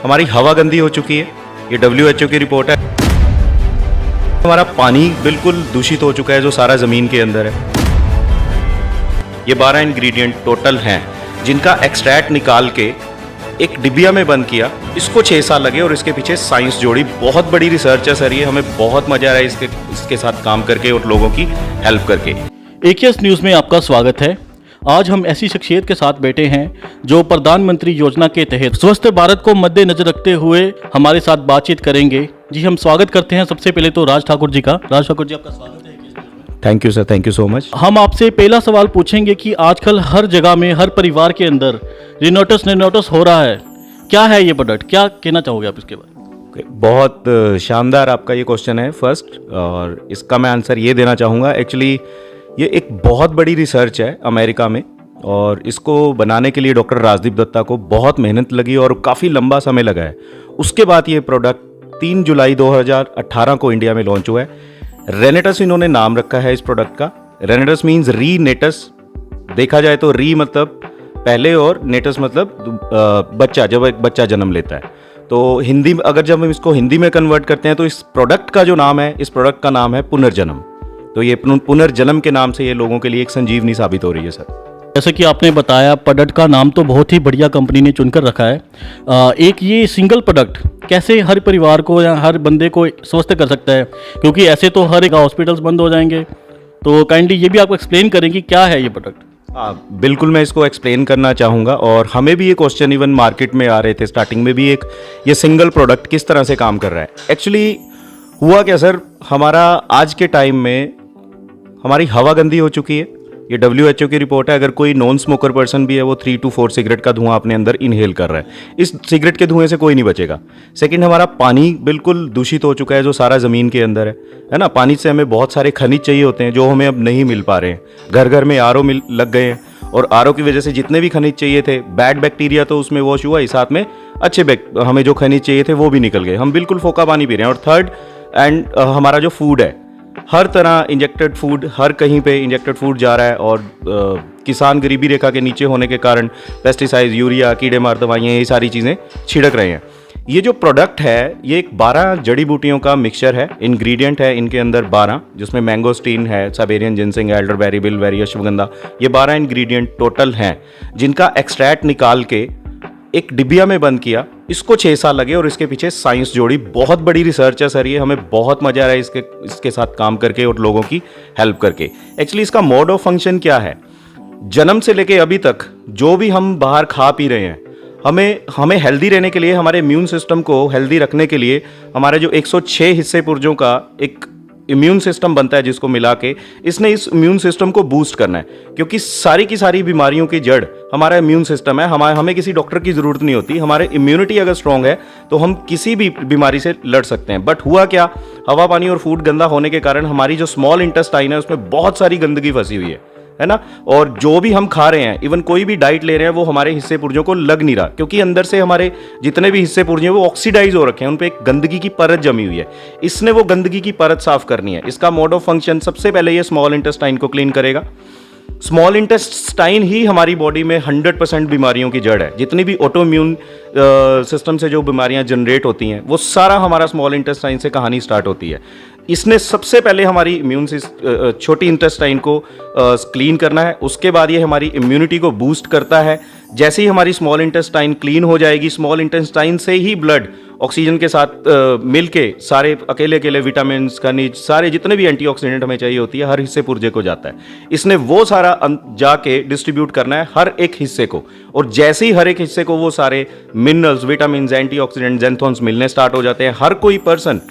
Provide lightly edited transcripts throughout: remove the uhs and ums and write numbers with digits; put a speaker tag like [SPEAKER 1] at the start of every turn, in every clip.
[SPEAKER 1] हमारी हवा गंदी हो चुकी है, ये WHO की रिपोर्ट है। हमारा पानी बिल्कुल दूषित हो चुका है जो सारा ज़मीन के अंदर है। ये 12 इंग्रेडिएंट टोटल हैं जिनका एक्सट्रैक्ट निकाल के एक डिबिया में बंद किया। इसको 6 साल लगे और इसके पीछे साइंस जोड़ी। बहुत बड़ी रिसर्च है सर ये, हमें बहुत मजा आ रहा है इसके साथ काम करके और लोगों की हेल्प करके।
[SPEAKER 2] AKS न्यूज़ में आपका स्वागत है। आज हम ऐसी शख्सियत के साथ बैठे हैं जो प्रधानमंत्री योजना के तहत स्वस्थ भारत को मद्देनजर रखते हुए हमारे साथ बातचीत करेंगे। जी, हम स्वागत करते हैं सबसे पहले तो राज ठाकुर जी का। राज ठाकुर जी, आपका स्वागत है।
[SPEAKER 1] Thank you sir, thank you so much.
[SPEAKER 2] हम आपसे पहला सवाल पूछेंगे कि आजकल हर जगह में, हर परिवार के अंदर रिनोटस हो रहा है। क्या है ये प्रोडक्ट, क्या कहना चाहोगे आप इसके बारे में?
[SPEAKER 1] बहुत शानदार आपका ये क्वेश्चन है फर्स्ट, और इसका मैं आंसर ये देना चाहूँगा। एक्चुअली ये एक बहुत बड़ी रिसर्च है अमेरिका में, और इसको बनाने के लिए डॉक्टर राजदीप दत्ता को बहुत मेहनत लगी और काफ़ी लंबा समय लगा है। उसके बाद ये प्रोडक्ट 3 जुलाई 2018 को इंडिया में लॉन्च हुआ है। रेनेटस इन्होंने नाम रखा है इस प्रोडक्ट का। रेनेटस मीन्स रीनेटस। देखा जाए तो री मतलब पहले और नेटस मतलब बच्चा, जब एक बच्चा जन्म लेता है। तो हिंदी, अगर जब हम इसको हिंदी में कन्वर्ट करते हैं तो इस प्रोडक्ट का जो नाम है, इस प्रोडक्ट का नाम है पुनर्जन्म। तो ये पुनर्जन्म के नाम से ये लोगों के लिए एक संजीवनी साबित हो रही है सर।
[SPEAKER 2] जैसे कि आपने बताया, प्रोडक्ट का नाम तो बहुत ही बढ़िया कंपनी ने चुनकर रखा है। एक ये सिंगल प्रोडक्ट कैसे हर परिवार को या हर बंदे को स्वस्थ कर सकता है, क्योंकि ऐसे तो हर एक हॉस्पिटल्स बंद हो जाएंगे। तो काइंडली ये भी आपको एक्सप्लेन करेंगे क्या है ये प्रोडक्ट।
[SPEAKER 1] हाँ बिल्कुल, मैं इसको एक्सप्लेन करना चाहूँगा। और हमें भी ये क्वेश्चन इवन मार्केट में आ रहे थे स्टार्टिंग में भी, ये सिंगल प्रोडक्ट किस तरह से काम कर रहा है। एक्चुअली हुआ क्या सर, हमारा आज के टाइम में हमारी हवा गंदी हो चुकी है। ये WHO की रिपोर्ट है। अगर कोई नॉन स्मोकर पर्सन भी है, वो 3 to 4 सिगरेट का धुआं अपने अंदर इनहेल कर रहा है। इस सिगरेट के धुएं से कोई नहीं बचेगा। सेकंड, हमारा पानी बिल्कुल दूषित हो चुका है जो सारा ज़मीन के अंदर है ना। पानी से हमें बहुत सारे खनिज चाहिए होते हैं जो हमें अब नहीं मिल पा रहे हैं। घर घर में RO लग गए हैं, और RO की वजह से जितने भी खनिज चाहिए थे, बैड बैक्टीरिया तो उसमें वॉश हुआ ही, साथ में अच्छे हमें जो खनिज चाहिए थे वो भी निकल गए। हम बिल्कुल फोका पानी पी रहे हैं। और थर्ड हमारा जो फूड है, हर तरह इंजेक्टेड फूड, हर कहीं पे इंजेक्टेड फूड जा रहा है। और किसान गरीबी रेखा के नीचे होने के कारण पेस्टिसाइड, यूरिया, कीड़े मार दवाइयाँ, ये सारी चीज़ें छिड़क रहे हैं। ये जो प्रोडक्ट है, ये एक 12 जड़ी बूटियों का मिक्सचर है। इंग्रेडिएंट है इनके अंदर 12, जिसमें मैंगोस्टीन है, Siberian ginseng, elderberry, bilberry, ashwagandha. ये 12 इंग्रेडिएंट टोटल हैं जिनका एक्सट्रैक्ट निकाल के एक डिबिया में बंद किया। इसको 6 साल लगे और इसके पीछे साइंस जोड़ी। बहुत बड़ी रिसर्च है सर ये, हमें बहुत मजा आ रहा है इसके साथ काम करके और लोगों की हेल्प करके। एक्चुअली इसका मोड ऑफ फंक्शन क्या है, जन्म से लेके अभी तक जो भी हम बाहर खा पी रहे हैं, हमें हेल्दी रहने के लिए, हमारे इम्यून सिस्टम को हेल्दी रखने के लिए, हमारे जो 106 हिस्से पुर्जों का एक इम्यून सिस्टम बनता है, जिसको मिला के इसने इस इम्यून सिस्टम को बूस्ट करना है। क्योंकि सारी की सारी बीमारियों की जड़ हमारा इम्यून सिस्टम है। हमें किसी डॉक्टर की ज़रूरत नहीं होती। हमारे इम्यूनिटी अगर स्ट्रांग है तो हम किसी भी बीमारी से लड़ सकते हैं। बट हुआ क्या, हवा, पानी और फूड गंदा होने के कारण हमारी जो स्मॉल इंटेस्टाइन है उसमें बहुत सारी गंदगी फंसी हुई है ना। और जो भी हम खा रहे हैं, इवन कोई भी डाइट ले रहे हैं, वो हमारे हिस्से पुर्जों को लग नहीं रहा, क्योंकि अंदर से हमारे जितने भी हिस्से पुर्जे हैं वो ऑक्सीडाइज हो रखे हैं, उन पे एक गंदगी की परत जमी हुई है। इसने वो गंदगी की परत साफ करनी है। इसका मोड ऑफ फंक्शन, सबसे पहले ये स्मॉल इंटेस्टाइन को क्लीन करेगा। स्मॉल इंटेस्टाइन ही हमारी बॉडी में 100% बीमारियों की जड़ है। जितनी भी ऑटो इम्यून सिस्टम से जो बीमारियां जनरेट होती हैं, वो सारा हमारा स्मॉल इंटेस्टाइन से कहानी स्टार्ट होती है। इसने सबसे पहले हमारी इम्यून छोटी इंटेस्टाइन को क्लीन करना है। उसके बाद ये हमारी इम्यूनिटी को बूस्ट करता है। जैसे ही हमारी स्मॉल इंटेस्टाइन क्लीन हो जाएगी, स्मॉल इंटेस्टाइन से ही ब्लड ऑक्सीजन के साथ मिलके सारे अकेले विटामिन, खनिज, सारे जितने भी एंटीऑक्सीडेंट हमें चाहिए होती है, हर हिस्से पुर्जे को जाता है। इसने वो सारा जाके डिस्ट्रीब्यूट करना है हर एक हिस्से को। और जैसे ही हर एक हिस्से को वो सारे मिनरल्स, विटामिन, एंटीऑक्सीडेंट, ज़ैंथोन्स मिलने स्टार्ट हो जाते हैं, हर कोई पर्सन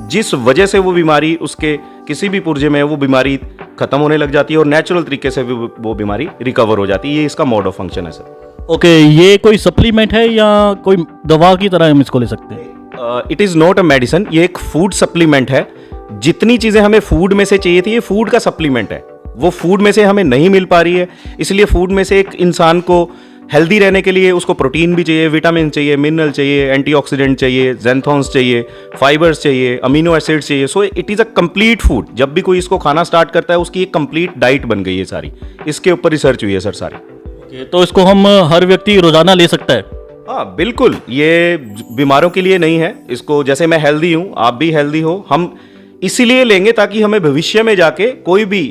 [SPEAKER 1] जिस वजह से वो बीमारी उसके किसी भी पुर्जे में है, वो बीमारी खत्म होने लग जाती है और नेचुरल तरीके से वो बीमारी रिकवर हो जाती है। ये इसका मोड ऑफ फंक्शन है सर।
[SPEAKER 2] ओके, ये कोई सप्लीमेंट है या कोई दवा की तरह हम इसको ले सकते हैं?
[SPEAKER 1] It is not a medicine, ये एक फूड सप्लीमेंट है। जितनी चीज़ें हमें फूड में से चाहिए थी, ये फूड का सप्लीमेंट है। वो फूड में से हमें नहीं मिल पा रही है, इसलिए फूड में से एक इंसान को हेल्दी रहने के लिए उसको प्रोटीन भी चाहिए, विटामिन चाहिए, मिनरल चाहिए, एंटीऑक्सीडेंट चाहिए, ज़ैंथोन्स चाहिए, फाइबर्स चाहिए, अमीनो एसिड्स चाहिए। So it is a complete food. जब भी कोई इसको खाना स्टार्ट करता है, उसकी एक कंप्लीट डाइट बन गई है सारी। इसके ऊपर रिसर्च हुई है सर सारी।
[SPEAKER 2] तो इसको हम हर व्यक्ति रोजाना ले सकता है?
[SPEAKER 1] हाँ बिल्कुल, ये बीमारों के लिए नहीं है। इसको जैसे मैं हेल्दी हूँ, आप भी हेल्दी हो, हम इसीलिए लेंगे ताकि हमें भविष्य में जाके कोई भी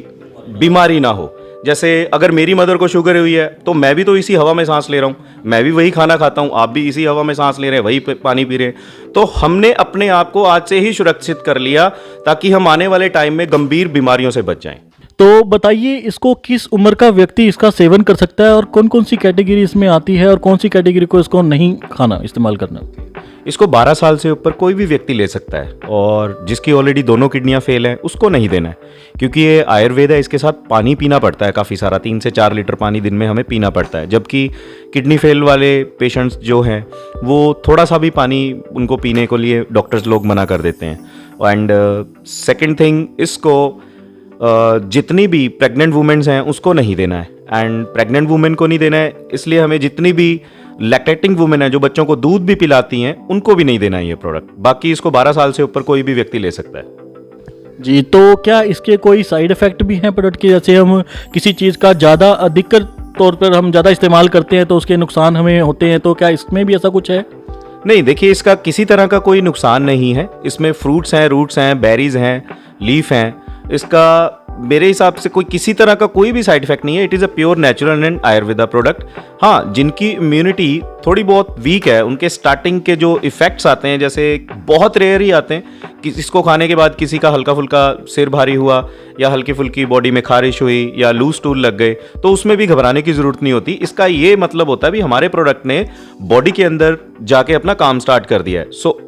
[SPEAKER 1] बीमारी ना हो। जैसे अगर मेरी मदर को शुगर हुई है तो मैं भी तो इसी हवा में सांस ले रहा हूँ, मैं भी वही खाना खाता हूँ, आप भी इसी हवा में सांस ले रहे हैं, वही पानी पी रहे हैं। तो हमने अपने आप को आज से ही सुरक्षित कर लिया ताकि हम आने वाले टाइम में गंभीर बीमारियों से बच जाएं।
[SPEAKER 2] तो बताइए, इसको किस उम्र का व्यक्ति इसका सेवन कर सकता है और कौन कौन सी कैटेगरी इसमें आती है और कौन सी कैटेगरी को इसको नहीं खाना, इस्तेमाल करना?
[SPEAKER 1] इसको 12 साल से ऊपर कोई भी व्यक्ति ले सकता है, और जिसकी ऑलरेडी दोनों किडनियां फेल हैं उसको नहीं देना है, क्योंकि ये आयुर्वेद है। इसके साथ पानी पीना पड़ता है काफ़ी सारा, 3 से 4 लीटर पानी दिन में हमें पीना पड़ता है। जबकि किडनी फेल वाले पेशेंट्स जो हैं वो थोड़ा सा भी पानी उनको पीने को लिए डॉक्टर्स लोग मना कर देते हैं। एंड सेकेंड थिंग, इसको जितनी भी प्रेग्नेंट वुमेन्स हैं उसको नहीं देना है। एंड प्रेग्नेंट वुमेन को नहीं देना है, इसलिए हमें जितनी भी लैक्टेटिंग वुमेन है जो बच्चों को दूध भी पिलाती हैं उनको भी नहीं देना है ये प्रोडक्ट। बाकी इसको 12 साल से ऊपर कोई भी व्यक्ति ले सकता है।
[SPEAKER 2] जी, तो क्या इसके कोई साइड इफेक्ट भी हैं प्रोडक्ट के? जैसे हम किसी चीज़ का ज़्यादा अधिकतर तौर पर हम ज़्यादा इस्तेमाल करते हैं तो उसके नुकसान हमें होते हैं, तो क्या इसमें भी ऐसा कुछ है?
[SPEAKER 1] नहीं, देखिए इसका किसी तरह का कोई नुकसान नहीं है। इसमें फ्रूट्स हैं, रूट्स हैं, बेरीज हैं, लीफ हैं। इसका मेरे हिसाब से कोई किसी तरह का कोई भी साइड इफेक्ट नहीं है। It is a pure natural and Ayurveda product. हाँ, जिनकी इम्यूनिटी थोड़ी बहुत वीक है उनके स्टार्टिंग के जो इफेक्ट्स आते हैं, जैसे बहुत रेयर ही आते हैं कि इसको खाने के बाद किसी का हल्का फुल्का सिर भारी हुआ या हल्की फुल्की बॉडी में खारिश हुई या लूज स्टूल लग गए, तो उसमें भी घबराने की ज़रूरत नहीं होती। इसका ये मतलब होता है भी हमारे प्रोडक्ट ने बॉडी के अंदर जाके अपना काम स्टार्ट कर दिया है। सो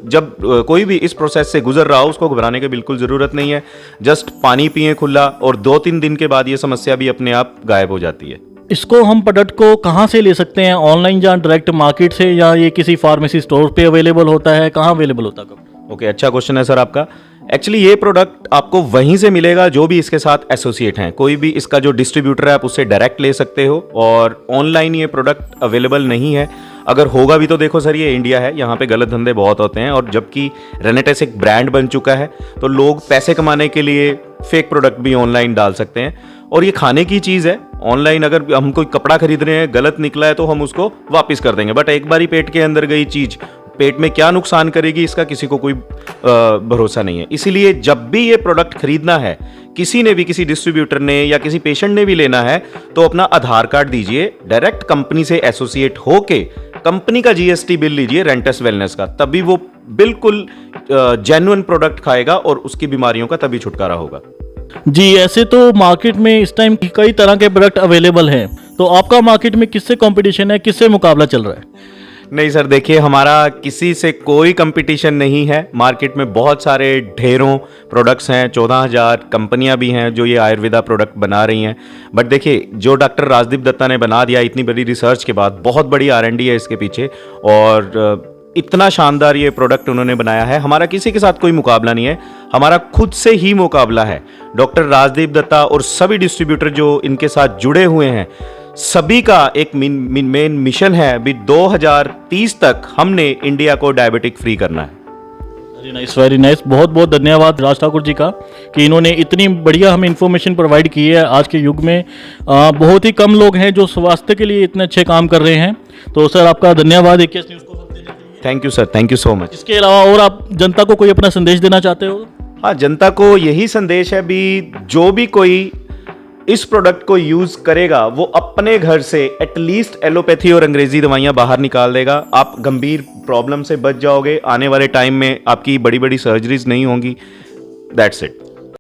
[SPEAKER 1] जब कोई भी इस प्रोसेस से गुजर रहा हो उसको घबराने की बिल्कुल ज़रूरत नहीं है। जस्ट पानी पिए खुला, और 2-3 दिन के बाद ये समस्या भी अपने आप गायब हो जाती है।
[SPEAKER 2] इसको हम प्रोडक्ट को कहाँ से ले सकते हैं? ऑनलाइन या डायरेक्ट मार्केट से, या ये किसी फार्मेसी स्टोर पे अवेलेबल होता है? कहाँ अवेलेबल होता है?
[SPEAKER 1] ओके, अच्छा क्वेश्चन है सर आपका। एक्चुअली ये प्रोडक्ट आपको वहीं से मिलेगा जो भी इसके साथ एसोसिएट हैं। कोई भी इसका जो डिस्ट्रीब्यूटर है आप उससे डायरेक्ट ले सकते हो, और ऑनलाइन ये प्रोडक्ट अवेलेबल नहीं है। अगर होगा भी तो देखो सर, ये इंडिया है, यहाँ पे गलत धंधे बहुत होते हैं, और जबकि रेनेटेस एक ब्रांड बन चुका है तो लोग पैसे कमाने के लिए फेक प्रोडक्ट भी ऑनलाइन डाल सकते हैं। और ये खाने की चीज़ है। ऑनलाइन अगर हम कोई कपड़ा खरीद रहे हैं, गलत निकला है तो हम उसको वापस कर देंगे, बट एक बार ही पेट के अंदर गई चीज़ पेट में क्या नुकसान करेगी इसका किसी को कोई भरोसा नहीं है। इसीलिए जब भी ये प्रोडक्ट खरीदना है, किसी ने भी, किसी डिस्ट्रीब्यूटर ने या किसी पेशेंट ने भी लेना है, तो अपना आधार कार्ड दीजिए, डायरेक्ट कंपनी से एसोसिएट होके कंपनी का जीएसटी बिल लीजिए रेंटस वेलनेस का, तभी वो बिल्कुल जेन्युइन प्रोडक्ट खाएगा और उसकी बीमारियों का तभी छुटकारा होगा।
[SPEAKER 2] जी, ऐसे तो मार्केट में इस टाइम कई तरह के प्रोडक्ट अवेलेबल हैं, तो आपका मार्केट में किससे कंपटीशन है, किससे मुकाबला चल रहा है?
[SPEAKER 1] नहीं सर, देखिए हमारा किसी से कोई कंपटीशन नहीं है। मार्केट में बहुत सारे ढेरों प्रोडक्ट्स हैं, 14,000 कंपनियां भी हैं जो ये आयुर्वेदा प्रोडक्ट बना रही हैं। बट देखिए, जो डॉक्टर राजदीप दत्ता ने बना दिया इतनी बड़ी रिसर्च के बाद, बहुत बड़ी R&D है इसके पीछे, और इतना शानदार ये प्रोडक्ट उन्होंने बनाया है। हमारा किसी के साथ कोई मुकाबला नहीं है, हमारा खुद से ही मुकाबला है। डॉक्टर राजदीप दत्ता और सभी डिस्ट्रीब्यूटर जो इनके साथ जुड़े हुए हैं, सभी का एक मेन मिशन है, अभी 2030 तक हमने इंडिया को डायबिटिक फ्री करना है।
[SPEAKER 2] Very nice, very nice. बहुत बहुत धन्यवाद राज ठाकुर जी का कि इन्होंने इतनी बढ़िया हमें इन्फॉर्मेशन प्रोवाइड की है। आज के युग में बहुत ही कम लोग हैं जो स्वास्थ्य के लिए इतने अच्छे काम कर रहे हैं। तो सर, आपका धन्यवाद AKS न्यूज़ को।
[SPEAKER 1] Thank you sir, thank you so much.
[SPEAKER 2] इसके अलावा और आप जनता को कोई अपना संदेश देना चाहते हो?
[SPEAKER 1] हाँ, जनता को यही संदेश है भी, जो भी कोई इस प्रोडक्ट को यूज करेगा वो अपने घर से एटलीस्ट एलोपैथी और अंग्रेजी दवाइयां बाहर निकाल देगा। आप गंभीर प्रॉब्लम से बच जाओगे। आने वाले टाइम में आपकी बड़ी बड़ी सर्जरीज नहीं होंगी। That's it.